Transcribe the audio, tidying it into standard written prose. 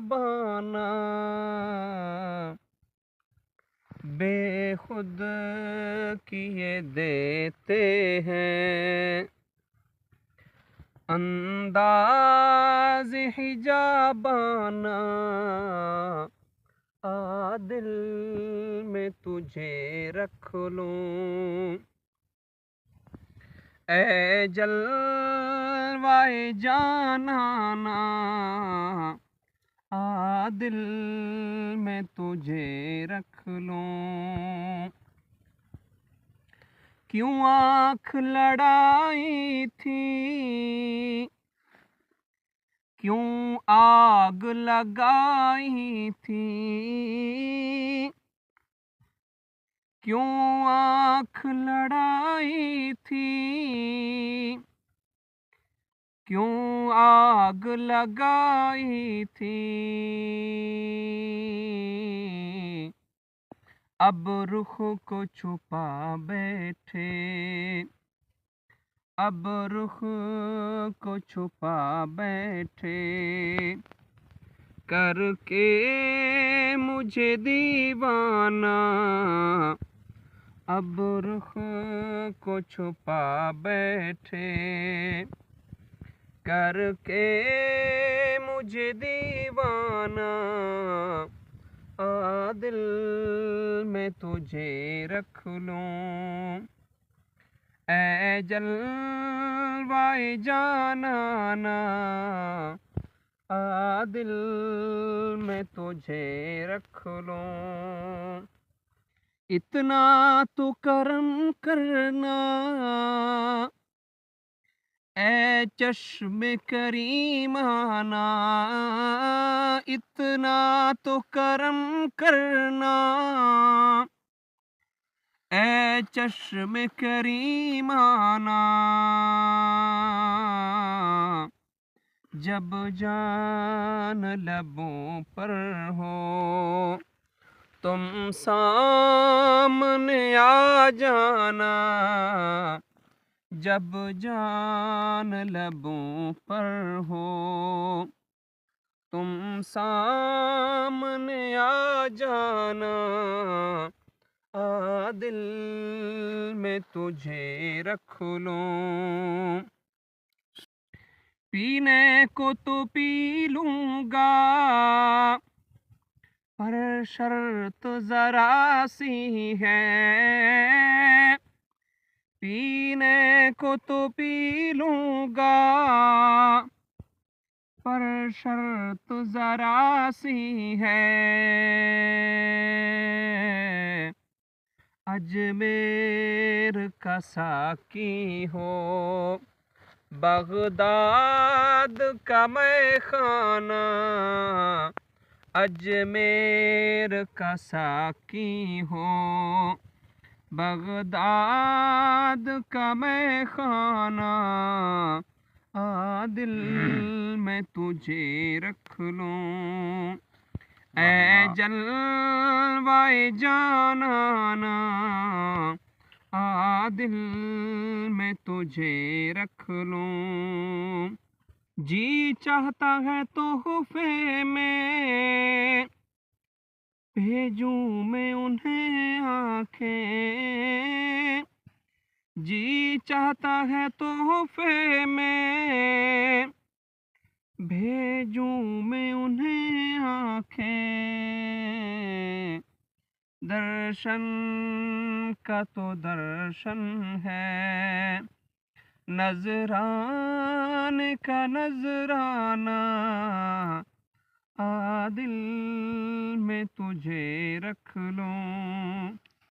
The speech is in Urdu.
بانا بے خود کیے دیتے ہیں، انداز حجابانہ دل میں تجھے رکھ لوں، اے جلوائے جانانا دل میں تجھے رکھ لوں۔ کیوں آنکھ لڑائی تھی، کیوں آگ لگائی تھی، کیوں آنکھ لڑائی تھی، کیوں آگ لگائی تھی، اب رخ کو چھپا بیٹھے، اب رخ کو چھپا بیٹھے، کر کے مجھے دیوانہ، اب رخ کو چھپا بیٹھے، کر کے مجھے دیوانہ دل میں تجھے رکھ لوں، اے جلوائے جانانا دل میں تجھے رکھ لوں۔ اتنا تو کرم کرنا اے چشم کریمانہ، اتنا تو کرم کرنا اے چشم کریمانہ، جب جان لبوں پر ہو تم سامنے آ جانا، جب جان لبوں پر ہو تم سامنے آ جانا، دل میں تجھے رکھ لوں، پینے کو تو پی لوں گا پر شرط ذرا سی ہے، پینے کو تو پی لوں گا پر شرط ذرا سی ہے، اجمیر کا ساقی ہو بغداد کا مے خانہ، اجمیر کا ساقی ہو بغداد کا مے خانہ، دل میں تجھے رکھ لوں، اے جلوائے جانانا دل میں تجھے رکھ لوں، جی چاہتا ہے تحفے میں بھیجوں میں انہیں آنکھیں، جی چاہتا ہے تحفے میں بھیجوں میں انہیں آنکھیں، درشن کا تو درشن ہے، نذرانے کا نذرانہ دل میں تجھے رکھ لوں،